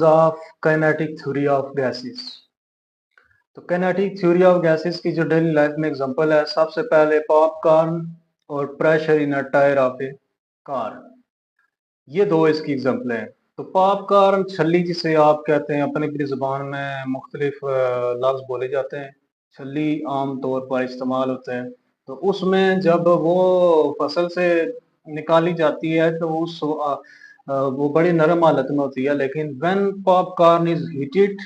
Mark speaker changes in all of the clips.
Speaker 1: Of kinetic theory of gases. तो kinetic theory of gases की जो डेली लाइफ में एग्जांपल है, सबसे पहले पॉपकॉर्न और pressure in a tyre of A car, ये दो इसकी एग्जांपल हैं। तो पॉपकॉर्न छल्ली जिसे आप कहते हैं, अपनी अपनी जुबान में मुख्तलिफ लफ्ज बोले जाते हैं। छल्ली आम तौर पर इस्तेमाल होते हैं। तो उसमें जब वो फसल से निकाली जाती है तो वो बड़ी नरम हालत में होती है, लेकिन when popcorn is heated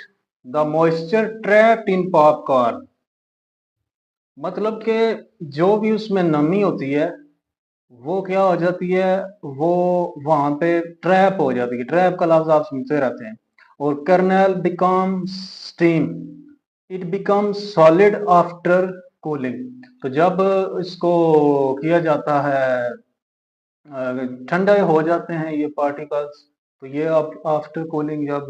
Speaker 1: the moisture trapped in popcorn, मतलब कि जो भी उसमें नमी होती है वो क्या हो जाती है, वो वहां पे ट्रैप हो जाती है। ट्रैप का लफ्ज आप सुनते रहते हैं। और kernel become steam, it become solid after cooling. तो जब इसको किया जाता है, ठंडे हो जाते हैं ये पार्टिकल्स, तो ये अब आफ्टर कूलिंग जब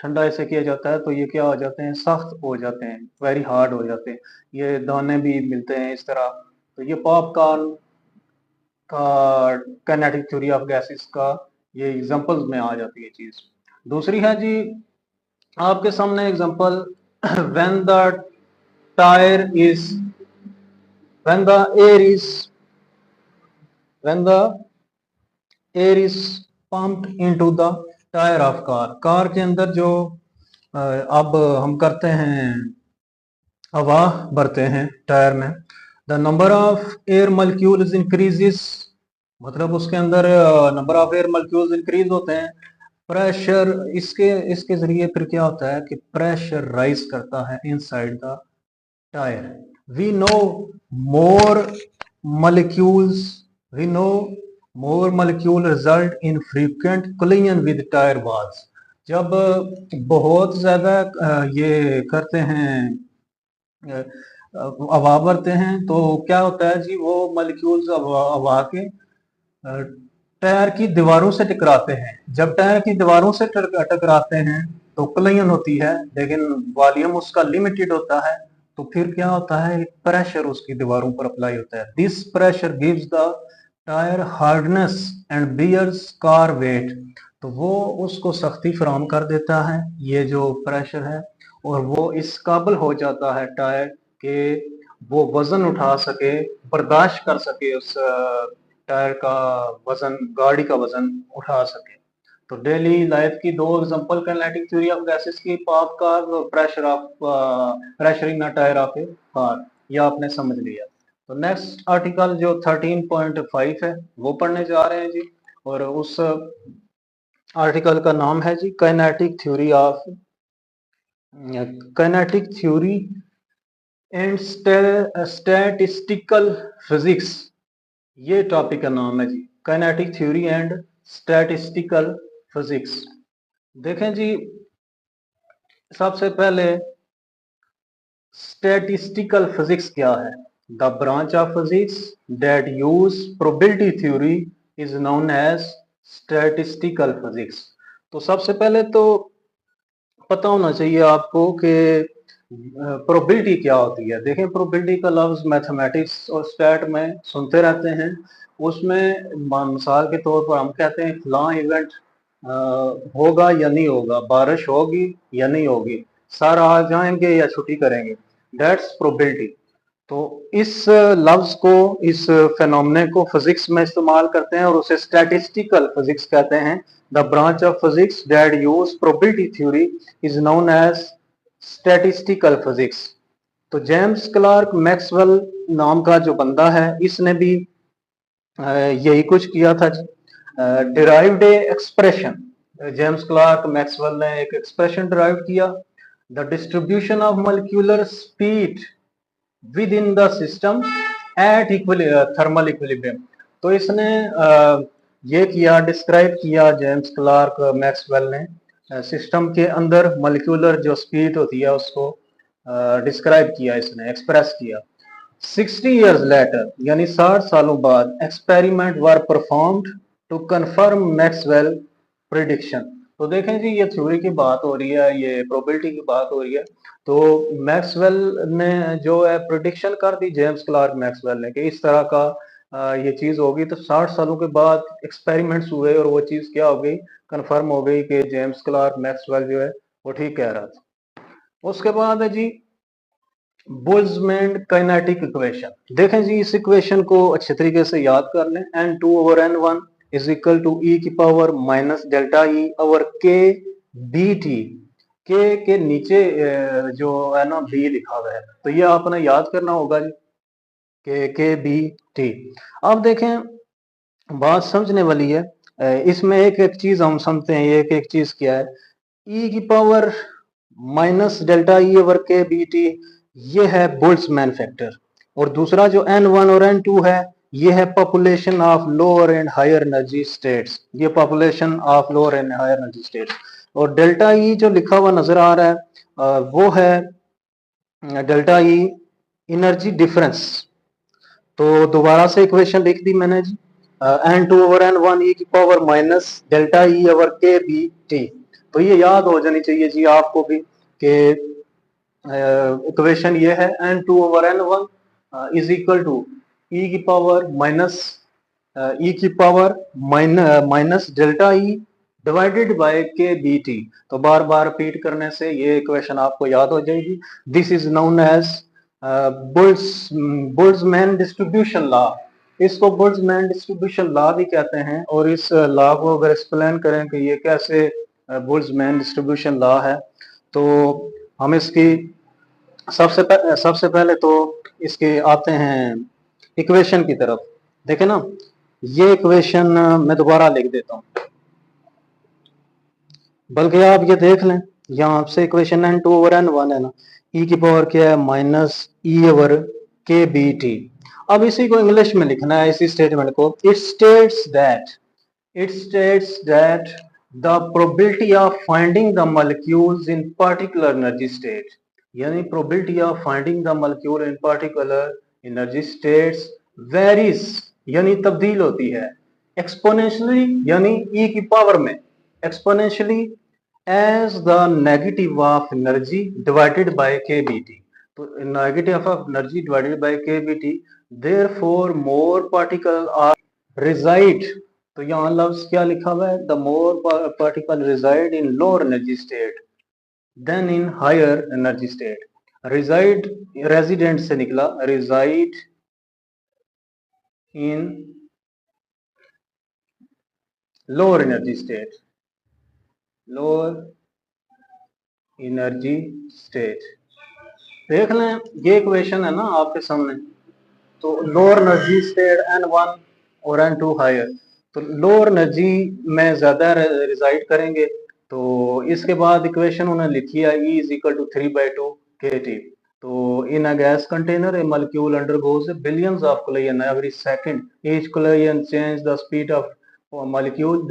Speaker 1: ठंडा ऐसे किया जाता है तो ये क्या हो जाते हैं, सख्त हो जाते हैं, वेरी हार्ड हो जाते हैं। ये दाने भी मिलते हैं इस तरह। तो ये पॉपकॉर्न का काइनेटिक थ्योरी ऑफ गैसेस का ये एग्जांपल्स में आ जाती है चीज। दूसरी है जी आपके सामने example, when the tyre is when the air is when the air is pumped into the tyre of car. Car के अंदर जो अब हम करते हैं, हवा भरते हैं टायर में, the number of air molecules increases, मतलब उसके अंदर number of air molecules increase होते हैं। प्रेशर इसके इसके जरिए फिर क्या होता है कि प्रेशर राइज करता है inside the tyre. We know more molecules we know more molecule result in frequent collision with tire walls। जब बहुत ज्यादा ये करते हैं, हवा भरते हैं, तो क्या होता है जी, वो मॉलिक्यूल्स हवा के टायर की दीवारों से टकराते हैं। जब टायर की दीवारों से टकराते हैं तो कलयन होती है, लेकिन वॉल्यूम उसका लिमिटेड होता है। तो फिर क्या होता है, प्रेशर उसकी दीवारों पर अप्लाई होता है। This pressure gives the tyre hardness and bears car weight. तो वो उसको सख्ती फराहम कर देता है, ये जो प्रेशर है, और वो इस काबिल हो जाता है टायर के वो वजन उठा सके, बर्दाश्त कर सके, उस टायर का वजन, गाड़ी का वजन उठा सके। तो डेली लाइफ की दो example kinetic theory of gases की, पाप car, pressure in tyre of A car, ये आपने समझ लिया। तो नेक्स्ट आर्टिकल जो 13.5 है वो पढ़ने जा रहे हैं जी। और उस आर्टिकल का नाम है जी kinetic theory and statistical physics, ये टॉपिक का नाम है जी, kinetic theory and statistical physics. देखें जी, सबसे पहले स्टैटिस्टिकल फिजिक्स क्या है। The branch of physics that use probability theory is known as statistical physics. तो सबसे पहले तो पता होना चाहिए आपको कि प्रोबेबिलिटी क्या होती है। देखें, प्रोबेबिलिटी का लफ्ज मैथमेटिक्स और स्टैट में सुनते रहते हैं। उसमें मिसाल के तौर पर हम कहते हैं फलां इवेंट होगा या नहीं होगा, बारिश होगी या नहीं होगी, सर आ जाएंगे या छुट्टी करेंगे, दैट्स प्रोबेबिलिटी। तो इस लफ्ज को, इस फेनोमेना को फिजिक्स में इस्तेमाल करते हैं और उसे स्टैटिस्टिकल फिजिक्स कहते हैं। The branch of physics that use probability theory is known as statistical physics. तो जेम्स क्लार्क मैक्सवेल नाम का जो बंदा है, इसने भी यही कुछ किया था जी। Derived expression, James Clerk Maxwell ने एक एक्सप्रेशन डिराइव किया, the distribution of molecular speed within the system at thermal equilibrium. तो इसने ये किया, डिस्क्राइब किया जेम्स क्लार्क मैक्सवेल ने, सिस्टम के अंदर मॉलिक्यूलर जो स्पीड होती है उसको डिस्क्राइब किया, इसने एक्सप्रेस किया। 60 years later, यानी 60 सालों बाद, experiment were performed to confirm Maxwell prediction. तो देखें जी, ये थ्योरी की बात हो रही है, ये प्रोबेबिलिटी की बात हो रही है। तो मैक्सवेल ने जो है प्रिडिक्शन कर दी, जेम्स क्लार्क मैक्सवेल ने, कि इस तरह का ये चीज होगी, तो 60 सालों के बाद एक्सपेरिमेंट्स हुए और वो चीज क्या हो गई, कंफर्म हो गई कि जेम्स क्लार्क मैक्सवेल जो है वो ठीक कह रहा था। उसके बाद है जी बोल्ट्जमैन काइनेटिक इक्वेशन। देखें जी, इस इक्वेशन को अच्छे तरीके से याद कर लें। n2/n1 is equal to e की power minus delta E over K B T. के नीचे जो है ना बी लिखा हुआ है, तो ये आपने याद करना होगा जी, के बी टी। अब देखें, बात समझने वाली है। इसमें एक एक चीज हम समझते हैं, एक एक चीज क्या है। ई की power minus delta E over K B T, ये है बोल्ट्जमैन फैक्टर। और दूसरा जो n1 और n2 है, ये है population of lower and higher energy states, ये population of lower and higher energy states. और डेल्टा ई जो लिखा हुआ नजर आ रहा है, वो है डेल्टा ई एनर्जी डिफरेंस। तो दोबारा से इक्वेशन लिख दी मैंने जी, n2/n1 e की power minus delta E over K B T. तो ये याद हो जानी चाहिए जी आपको भी कि इक्वेशन ये है n2/n1 इज इक्वल टू ई की power minus delta E divided by के बी टी। तो बार बार रिपीट करने से ये इक्वेशन आपको याद हो जाएगी। This is known as Boltzmann distribution law. इसको बोल्ट्जमैन डिस्ट्रीब्यूशन लॉ भी कहते हैं। और इस लॉ को अगर एक्सप्लेन करें कि ये कैसे बोल्ट्जमैन डिस्ट्रीब्यूशन लॉ है, तो हम इसकी सबसे पहले तो इसके आते हैं इक्वेशन की तरफ। देखें ना, ये इक्वेशन मैं दोबारा लिख देता हूं, बल्कि आप ये देख लें, यहाँ से इक्वेशन n2/n1 है ना, e की पावर क्या है माइनस ई ओवर के बी टी। अब इसी को इंग्लिश में लिखना है, इसी स्टेटमेंट को। It states that the probability of finding the molecules in particular energy state, यानी probability of finding the molecule in particular energy states varies, यानी तब्दील होती है, एक्सपोनेंशियली यानी e की पावर में, exponentially as the negative of energy divided by kBT। तो negative of energy divided by kBT, therefore more particle are reside। तो यहाँ लफ्ज क्या लिखा हुआ है, the more particle reside in lower energy state than in higher energy state। reside resident से निकला, reside in lower energy state, lower energy state। देख लें, ये इक्वेशन है ना आपके सामने। तो लोअर एनर्जी स्टेट n1 और n2 हायर, तो लोअर एनर्जी में ज्यादा रिजाइड करेंगे। तो इसके बाद इक्वेशन उन्होंने लिखी है E is equal to 3/2 kT। तो in a gas container a molecule undergoes billions of collision every second, each collision change the speed of molecule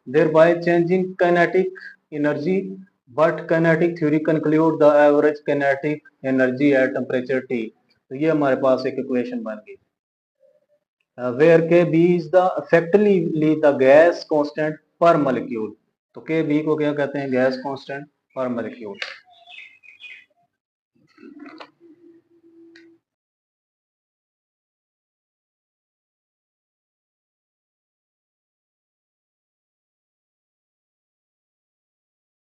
Speaker 1: thereby changing kinetic energy, but kinetic theory conclude the average kinetic energy at temperature T। तो ये हमारे पास एक equation बन गई, where K B is the effectively the gas constant per molecule. तो K B को क्या कहते हैं, गैस कांस्टेंट पर मॉलिक्यूल।